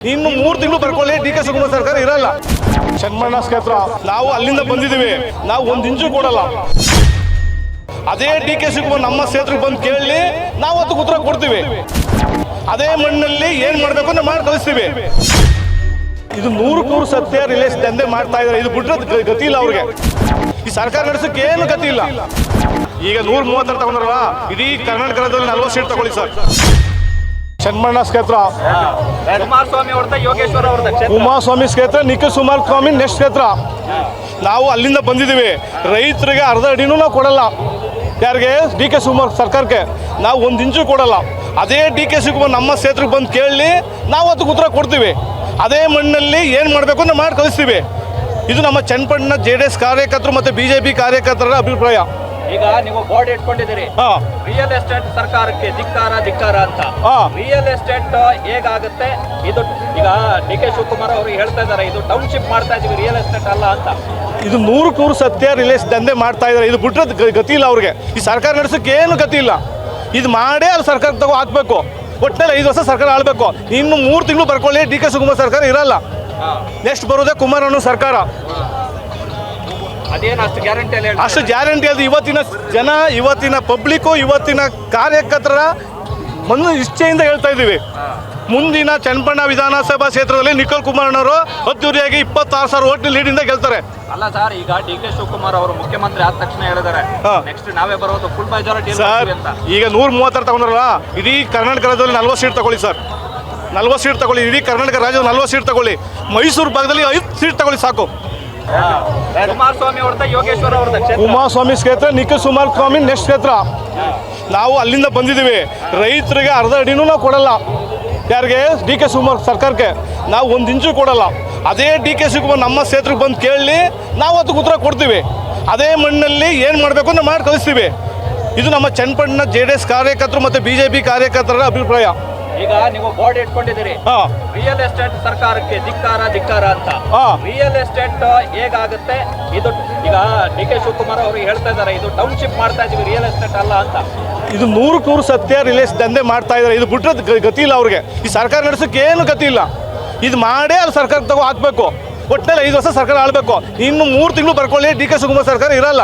ಇನ್ನು 3 ತಿಂಗಳು ಬರ್ಕೊಳ್ಳಿ, ಡಿ ಕೆ ಶಿವಕುಮಾರ್ ಸರ್ಕಾರ ಇರಲ್ಲ. ಚನ್ನಮಣ್ಣ ಕ್ಷೇತ್ರ ನಾವು ಅಲ್ಲಿಂದ ಬಂದಿದ್ದೀವಿ, ನಾವು 1 ಇಂಚು ಕೊಡಲ್ಲ. ಅದೇ ಡಿ ಕೆ ಶಿವಕುಮಾರ್ ನಮ್ಮ ಕ್ಷೇತ್ರಕ್ಕೆ ಬಂದು ಕೇಳಿ, ನಾವು ಅದಕ್ಕೆ ಉತ್ತರ ಕೊಡ್ತೀವಿ. ಅದೇ ಮಣ್ಣಲ್ಲಿ ಏನ್ ಮಾಡಬೇಕು ಅಂತ ಮಾಡಿ ಕಳಿಸ್ತೀವಿ. ಇದು 100% ಸತ್ಯ. ರಿಲೇಸ್ ದಂಧೆ ಮಾಡ್ತಾ ಇದ್ದಾರೆ. ಇದು ಬಿಟ್ರೆ ಗತಿ ಇಲ್ಲ ಅವ್ರಿಗೆ. ಈ ಸರ್ಕಾರ ನಡೆಸೋಕೆ ಏನು ಗತಿ ಇಲ್ಲ. ಈಗ 136 ತಗೊಂಡ್ರಲ್ಲ, ಇಡೀ ಕರ್ನಾಟಕದಲ್ಲಿ 40 ಸೀಟ್ ತಗೊಳ್ಳಿ ಸರ್. ಚನ್ನಮಣ್ಣ ಕ್ಷೇತ್ರ ಕುಮಾರಸ್ವಾಮಿ ಅವ್ರದ್ದು, ಯೋಗೇಶ್ವರ ಅವ್ರದ್ದು ಕ್ಷೇತ್ರ. ಕುಮಾರಸ್ವಾಮಿ ಕ್ಷೇತ್ರ, ನಿಖಿಲ್ ಕುಮಾರಸ್ವಾಮಿ ನೆಕ್ಸ್ಟ್ ಕ್ಷೇತ್ರ. ನಾವು ಅಲ್ಲಿಂದ ಬಂದಿದ್ದೀವಿ. ರೈತರಿಗೆ ಅರ್ಧ ಅಡಿನೂ ನಾವು ಕೊಡಲ್ಲ. ಯಾರಿಗೆ? ಡಿ ಕೆ ಶಿವಕುಮಾರ್ ಸರ್ಕಾರಕ್ಕೆ ನಾವು 1 ಇಂಚು ಕೊಡಲ್ಲ. ಅದೇ ಡಿ ಕೆ ಶಿವಕುಮಾರ್ ನಮ್ಮ ಕ್ಷೇತ್ರಕ್ಕೆ ಬಂದು ಕೇಳಿ, ನಾವು ಅದಕ್ಕೆ ಉತ್ತರ ಕೊಡ್ತೀವಿ. ಅದೇ ಮಣ್ಣಲ್ಲಿ ಏನು ಮಾಡಬೇಕು ಅಂತ ಮಾಡಿ ಕಳಿಸ್ತೀವಿ. ಇದು ನಮ್ಮ ಚನ್ನಪಟ್ಟಣ JDS ಕಾರ್ಯಕರ್ತರು ಮತ್ತು BJP ಕಾರ್ಯಕರ್ತರ ಅಭಿಪ್ರಾಯ. ಈಗ ನೀವು ಬೋರ್ಡ್ ಇಟ್ಕೊಂಡಿದ್ದೀರಿ, ರಿಯಲ್ ಎಸ್ಟೇಟ್ ಸರ್ಕಾರಕ್ಕೆ ಧಿಕ್ಕಾರ ಅಂತ. ರಿಯಲ್ ಎಸ್ಟೇಟ್ ಹೇಗಾಗುತ್ತೆ? ಇದು ಈಗ ಡಿ ಕೆ ಶಿವಕುಮಾರ್ ಅವರು ಹೇಳ್ತಾ ಇದ್ದಾರೆ, ಇದು ಟೌನ್ಶಿಪ್ ಮಾಡ್ತಾ ಇದೀವಿ, ರಿಯಲ್ ಎಸ್ಟೇಟ್ ಅಲ್ಲ ಅಂತ. ಇದು 100% ಸತ್ಯ. ರಿಲೇಸ್ ದಂಧೆ ಮಾಡ್ತಾ ಇದ್ದಾರೆ. ಇದು ಬಿಟ್ರೆ ಗತಿ ಇಲ್ಲ ಅವ್ರಿಗೆ. ಈ ಸರ್ಕಾರ ನಡೆಸೋಕೆ ಏನು ಗತಿ ಇಲ್ಲ. ಇದು ಮಾಡೇ ಅಲ್ಲಿ ಸರ್ಕಾರ ತಗೋ ಹಾಕ್ಬೇಕು. ಒಟ್ಟಿನಲ್ಲಿ 5 ವರ್ಷ ಸರ್ಕಾರ ಆಳ್ಬೇಕು. ಇನ್ನು 3 ತಿಂಗಳು ಬರ್ಕೊಳ್ಳಿ, ಡಿ ಕೆ ಶಿವಕುಮಾರ್ ಸರ್ಕಾರ ಇರಲ್ಲ. ನೆಕ್ಸ್ಟ್ ಬರೋದೇ ಕುಮಾರಣ್ಣ ಸರ್ಕಾರ. ಅದೇನು ಅಷ್ಟು ಗ್ಯಾರಂಟಿ ಅಲ್ಲ? ಅಷ್ಟು ಗ್ಯಾರಂಟಿ ಅದು. ಇವತ್ತಿನ ಜನ, ಇವತ್ತಿನ ಪಬ್ಲಿಕ್ಕು, ಇವತ್ತಿನ ಕಾರ್ಯಕರ್ತರ ಒಂದು ಇಚ್ಛೆಯಿಂದ ಹೇಳ್ತಾ ಇದ್ದೀವಿ. ಮುಂದಿನ ಚನ್ನಪಟ್ಟಣ ವಿಧಾನಸಭಾ ಕ್ಷೇತ್ರದಲ್ಲಿ ನಿಖಿಲ್ ಕುಮಾರಣ್ಣವರು ಅದ್ದೂರಿಯಾಗಿ 26,000 ಓಟ್ ಲೀಡಿಂದ ಗೆಲ್ತಾರೆ. ಅಲ್ಲ ಸರ್, ಈಗ ಡಿ ಕೆ ಶಿವಕುಮಾರ್ ಅವರು ಮುಖ್ಯಮಂತ್ರಿ ಆದ ತಕ್ಷಣ ಹೇಳಿದ್ದಾರೆ, ನೆಕ್ಸ್ಟ್ ನಾವೇ ಬರೋದು, ಫುಲ್ ಮೆಜಾರಿಟಿ ಸರ್. ಈಗ 136 ತಗೊಂಡ್ರಲ್ಲ, ಇಡೀ ಕರ್ನಾಟಕ ರಾಜ್ಯದಲ್ಲಿ 40 ಸೀಟ್ ತಗೊಳ್ಳಿ ಸರ್. 40 ಸೀಟ್ ತಗೊಳ್ಳಿ. ಇಡೀ ಕರ್ನಾಟಕ ರಾಜ್ಯದಲ್ಲಿ 40 ಸೀಟ್ ತಗೊಳ್ಳಿ. ಮೈಸೂರು ಭಾಗದಲ್ಲಿ 5 ಸೀಟ್ ತಗೊಳ್ಳಿ ಸಾಕು. ಕುಮಾರಸ್ವಾಮಿ ಅವ್ರದ್ದು, ಯೋಗೇಶ್ವರ ಅವ್ರದ್ದು ಕ್ಷೇತ್ರ. ಕುಮಾರಸ್ವಾಮಿ ಕ್ಷೇತ್ರ, ನಿಖಿಲ್ ಕುಮಾರಸ್ವಾಮಿ ನೆಕ್ಸ್ಟ್ ಕ್ಷೇತ್ರ. ನಾವು ಅಲ್ಲಿಂದ ಬಂದಿದ್ದೀವಿ. ರೈತರಿಗೆ ಅರ್ಧ ಅಡಿನೂ ನಾವು ಕೊಡಲ್ಲ. ಯಾರಿಗೆ? ಡಿ ಕೆ ಶಿವಕುಮಾರ್ ಸರ್ಕಾರಕ್ಕೆ ನಾವು 1 ಇಂಚು ಕೊಡಲ್ಲ. ಅದೇ ಡಿ ಕೆ ಶಿವಕುಮಾರ್ ನಮ್ಮ ಕ್ಷೇತ್ರಕ್ಕೆ ಬಂದು ಕೇಳಿ, ನಾವು ಅದಕ್ಕೆ ಉತ್ತರ ಕೊಡ್ತೀವಿ. ಅದೇ ಮಣ್ಣಲ್ಲಿ ಏನು ಮಾಡಬೇಕು ಅಂತ ಮಾಡಿ ಕಳಿಸ್ತೀವಿ. ಇದು ನಮ್ಮ ಚನ್ನಪಟ್ಟಣ JDS ಕಾರ್ಯಕರ್ತರು ಮತ್ತು BJP ಕಾರ್ಯಕರ್ತರ ಅಭಿಪ್ರಾಯ. ಈಗ ನೀವು ಬೋರ್ಡ್ ಇಟ್ಕೊಂಡಿದ್ದೀರಿ, ರಿಯಲ್ ಎಸ್ಟೇಟ್ ಸರ್ಕಾರಕ್ಕೆ ಧಿಕ್ಕಾರ ಅಂತ. ರಿಯಲ್ ಎಸ್ಟೇಟ್ ಹೇಗಾಗುತ್ತೆ? ಇದು ಈಗ ಡಿ ಕೆ ಶಿವಕುಮಾರ್ ಅವರು ಹೇಳ್ತಾ ಇದ್ದಾರೆ, ಇದು ಟೌನ್ಶಿಪ್ ಮಾಡ್ತಾ ಇದೀವಿ, ರಿಯಲ್ ಎಸ್ಟೇಟ್ ಅಲ್ಲ ಅಂತ. ಇದು 100% ಸತ್ಯ. ರಿಲೇಸ್ ದಂಧೆ ಮಾಡ್ತಾ ಇದ್ದಾರೆ. ಇದು ಬಿಟ್ರೆ ಗತಿ ಇಲ್ಲ ಅವ್ರಿಗೆ. ಈ ಸರ್ಕಾರ ನಡೆಸೋಕೆ ಏನು ಗತಿ ಇಲ್ಲ. ಇದು ಮಾಡೇ ಅಲ್ಲಿ ಸರ್ಕಾರ ತಗೋ ಹಾಕ್ಬೇಕು. ಒಟ್ಟಿನಲ್ಲಿ 5 ವರ್ಷ ಸರ್ಕಾರ ಆಳ್ಬೇಕು. ಇನ್ನು 3 ತಿಂಗಳು ಬರ್ಕೊಳ್ಳಿ, ಡಿ ಕೆ ಶಿವಕುಮಾರ್ ಸರ್ಕಾರ ಇರಲ್ಲ.